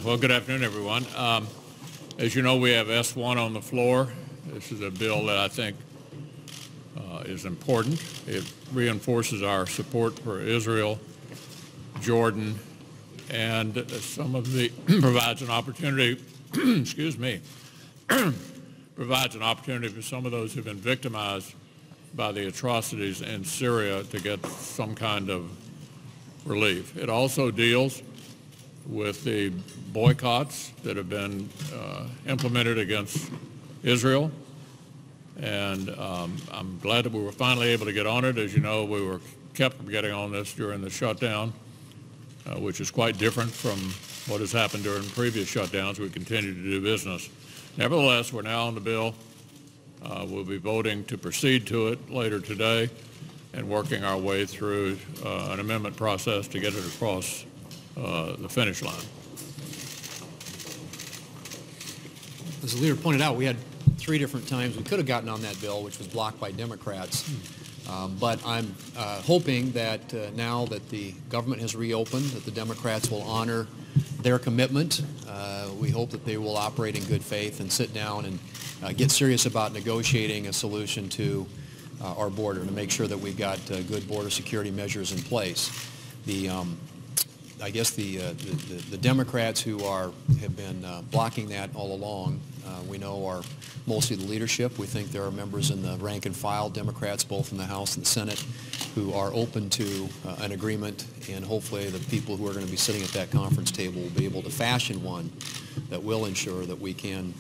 Well, good afternoon, everyone. As you know, we have S1 on the floor. This is a bill that I think is important. It reinforces our support for Israel, Jordan, and some of the provides an opportunity, excuse me, provides an opportunity for some of those who've been victimized by the atrocities in Syria to get some kind of relief. It also deals with the boycotts that have been implemented against Israel. And I'm glad that we were finally able to get on it. As you know, we were kept from getting on this during the shutdown, which is quite different from what has happened during previous shutdowns. We continue to do business. Nevertheless, we're now on the bill. We'll be voting to proceed to it later today and working our way through an amendment process to get it across the finish line. As the leader pointed out, we had 3 different times we could have gotten on that bill, which was blocked by Democrats. But I'm hoping that now that the government has reopened, that the Democrats will honor their commitment. We hope that they will operate in good faith and sit down and get serious about negotiating a solution to our border to make sure that we've got good border security measures in place. I guess the Democrats who have been blocking that all along, we know are mostly the leadership. We think there are members in the rank and file Democrats, both in the House and the Senate, who are open to an agreement, and hopefully the people who are going to be sitting at that conference table will be able to fashion one that will ensure that we can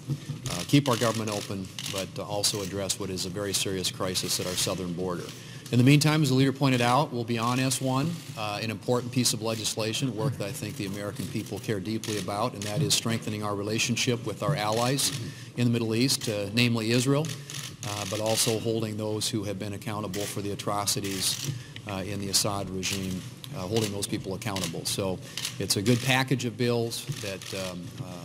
keep our government open, but also address what is a very serious crisis at our southern border. In the meantime, as the leader pointed out, we'll be on S1, an important piece of legislation, work that I think the American people care deeply about, and that is strengthening our relationship with our allies in the Middle East, namely Israel, but also holding those who have been accountable for the atrocities in the Assad regime, holding those people accountable. So it's a good package of bills that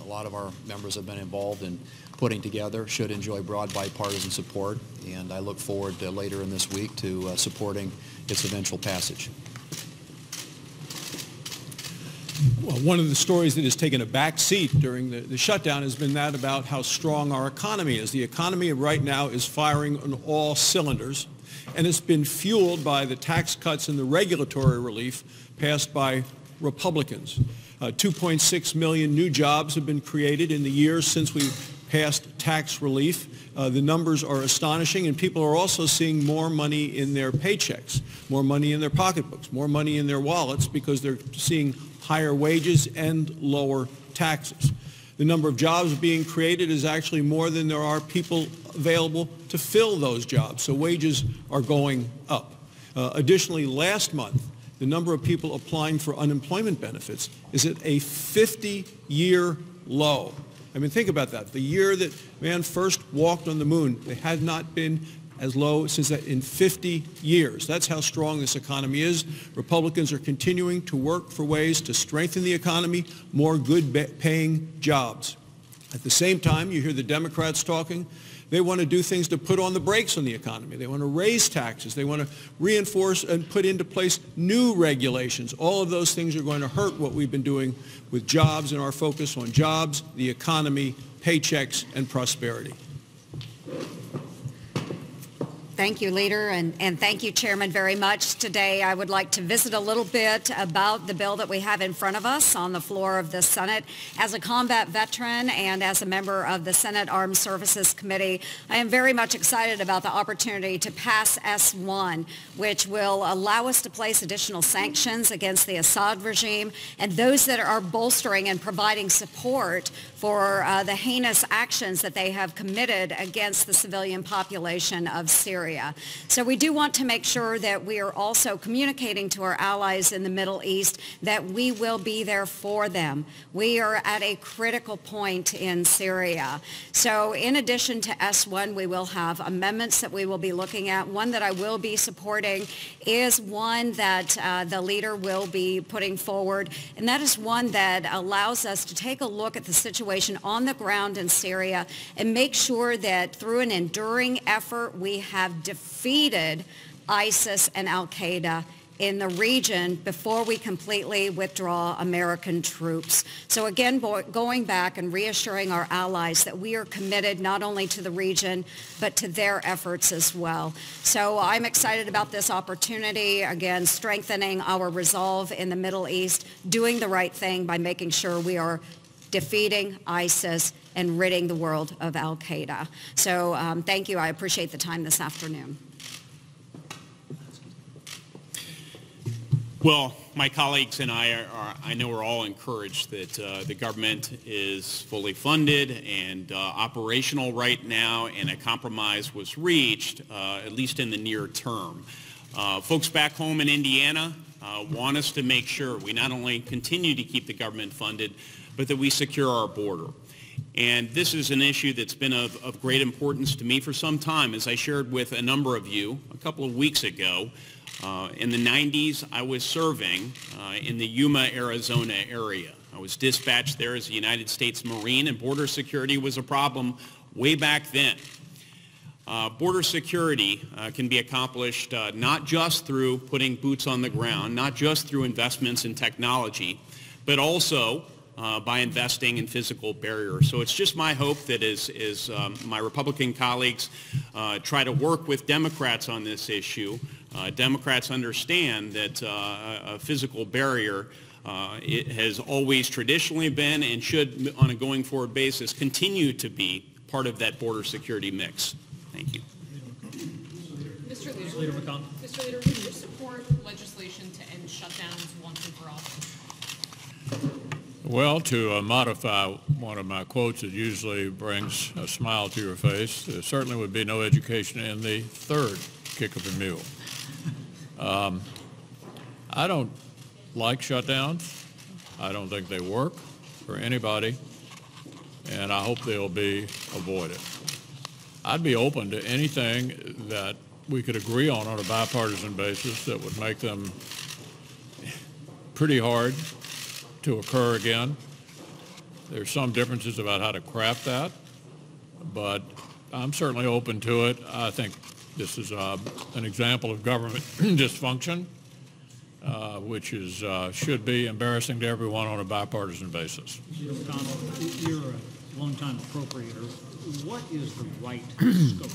a lot of our members have been involved in putting together, should enjoy broad bipartisan support, and I look forward to later in this week to supporting its eventual passage. Well, one of the stories that has taken a back seat during the shutdown has been that about how strong our economy is. The economy right now is firing on all cylinders, and it's been fueled by the tax cuts and the regulatory relief passed by Republicans. 2.6 million new jobs have been created in the years since we passed tax relief. The numbers are astonishing, and people are also seeing more money in their paychecks, more money in their pocketbooks, more money in their wallets, because they're seeing higher wages and lower taxes. The number of jobs being created is actually more than there are people available to fill those jobs, so wages are going up. Additionally, last month, the number of people applying for unemployment benefits is at a 50-year low. I mean, think about that. The year that man first walked on the moon, they had not been as low since that in 50 years. That's how strong this economy is. Republicans are continuing to work for ways to strengthen the economy, more good-paying jobs. At the same time, you hear the Democrats talking. They want to do things to put on the brakes on the economy. They want to raise taxes. They want to reinforce and put into place new regulations. All of those things are going to hurt what we've been doing with jobs and our focus on jobs, the economy, paychecks, and prosperity. Thank you, Leader, and thank you, Chairman, very much. Today, I would like to visit a little bit about the bill that we have in front of us on the floor of the Senate. As a combat veteran and as a member of the Senate Armed Services Committee, I am very much excited about the opportunity to pass S1, which will allow us to place additional sanctions against the Assad regime and those that are bolstering and providing support for the heinous actions that they have committed against the civilian population of Syria. So we do want to make sure that we are also communicating to our allies in the Middle East that we will be there for them. We are at a critical point in Syria. So in addition to S1, we will have amendments that we will be looking at. One that I will be supporting is one that the leader will be putting forward, and that is one that allows us to take a look at the situation on the ground in Syria and make sure that through an enduring effort we have defeated ISIS and al-Qaeda in the region before we completely withdraw American troops. So again, going back and reassuring our allies that we are committed not only to the region, but to their efforts as well. So I'm excited about this opportunity, again, strengthening our resolve in the Middle East, doing the right thing by making sure we are defeating ISIS and ridding the world of Al-Qaeda. So thank you. I appreciate the time this afternoon. Well, my colleagues and I know we're all encouraged that the government is fully funded and operational right now, and a compromise was reached, at least in the near term. Folks back home in Indiana want us to make sure we not only continue to keep the government funded, but that we secure our border. And this is an issue that's been of great importance to me for some time. As I shared with a number of you a couple of weeks ago, in the 90s, I was serving in the Yuma, Arizona area. I was dispatched there as a United States Marine, and border security was a problem way back then. Border security can be accomplished not just through putting boots on the ground, not just through investments in technology, but also by investing in physical barriers. So it's just my hope that as my Republican colleagues try to work with Democrats on this issue, Democrats understand that a physical barrier it has always traditionally been and should, on a going forward basis, continue to be part of that border security mix. Thank you. Mr. Leader McConnell. Mr. Leader, would you support legislation to end shutdowns once and for all? Well, to modify one of my quotes that usually brings a smile to your face, there certainly would be no education in the third kick of the mule. I don't like shutdowns. I don't think they work for anybody, and I hope they'll be avoided. I'd be open to anything that we could agree on a bipartisan basis that would make them pretty hard to occur again. There's some differences about how to craft that, but I'm certainly open to it. I think this is an example of government dysfunction, which is should be embarrassing to everyone on a bipartisan basis. Mr. McConnell, you're a longtime appropriator. What is the right scope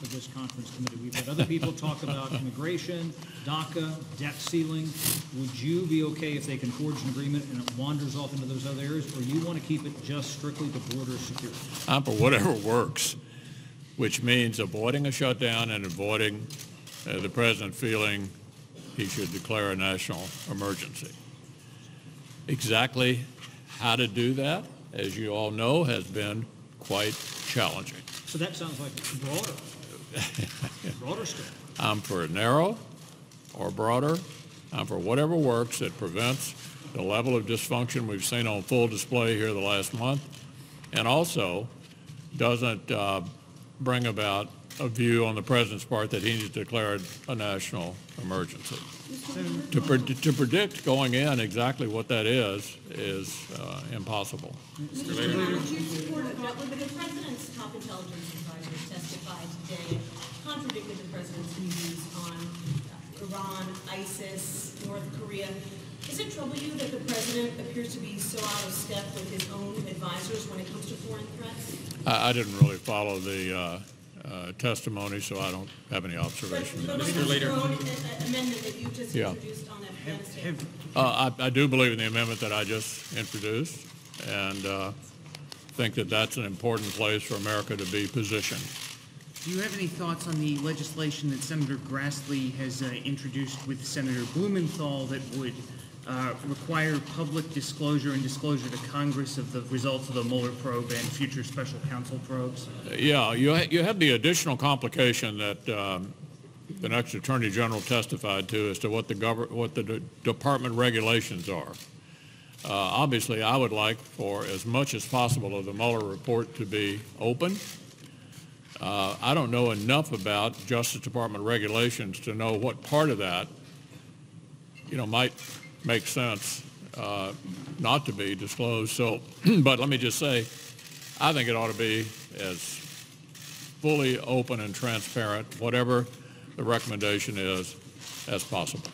of this conference committee? We've had other people talk about immigration, DACA, debt ceiling. Would you be okay if they can forge an agreement and it wanders off into those other areas, or you want to keep it just strictly to border security? I'm for whatever works, which means avoiding a shutdown and avoiding the president feeling he should declare a national emergency. Exactly how to do that, as you all know, has been quite challenging. So that sounds like broader scope. I'm for narrow or broader. I'm for whatever works that prevents the level of dysfunction we've seen on full display here the last month, and also doesn't bring about a view on the president's part that he needs to declare a national emergency. To predict going in exactly what that is impossible. Mr. Leader, would you support it? The president's top intelligence advisors testified today and contradicted the president's views on Iran, ISIS, North Korea. Does it trouble you that the president appears to be so out of step with his own advisors when it comes to foreign threats? I didn't really follow the testimony, so I don't have any observation. Mr. Leader, amendment that you just introduced on Afghanistan. I do believe in the amendment that I just introduced, and think that that's an important place for America to be positioned. Do you have any thoughts on the legislation that Senator Grassley has introduced with Senator Blumenthal that would require public disclosure and disclosure to Congress of the results of the Mueller probe and future special counsel probes? Yeah, you have the additional complication that the next Attorney General testified to as to what the department regulations are. Obviously, I would like for as much as possible of the Mueller report to be open. I don't know enough about Justice Department regulations to know what part of that, might make sense not to be disclosed. So, but let me just say, I think it ought to be as fully open and transparent, whatever the recommendation is, as possible.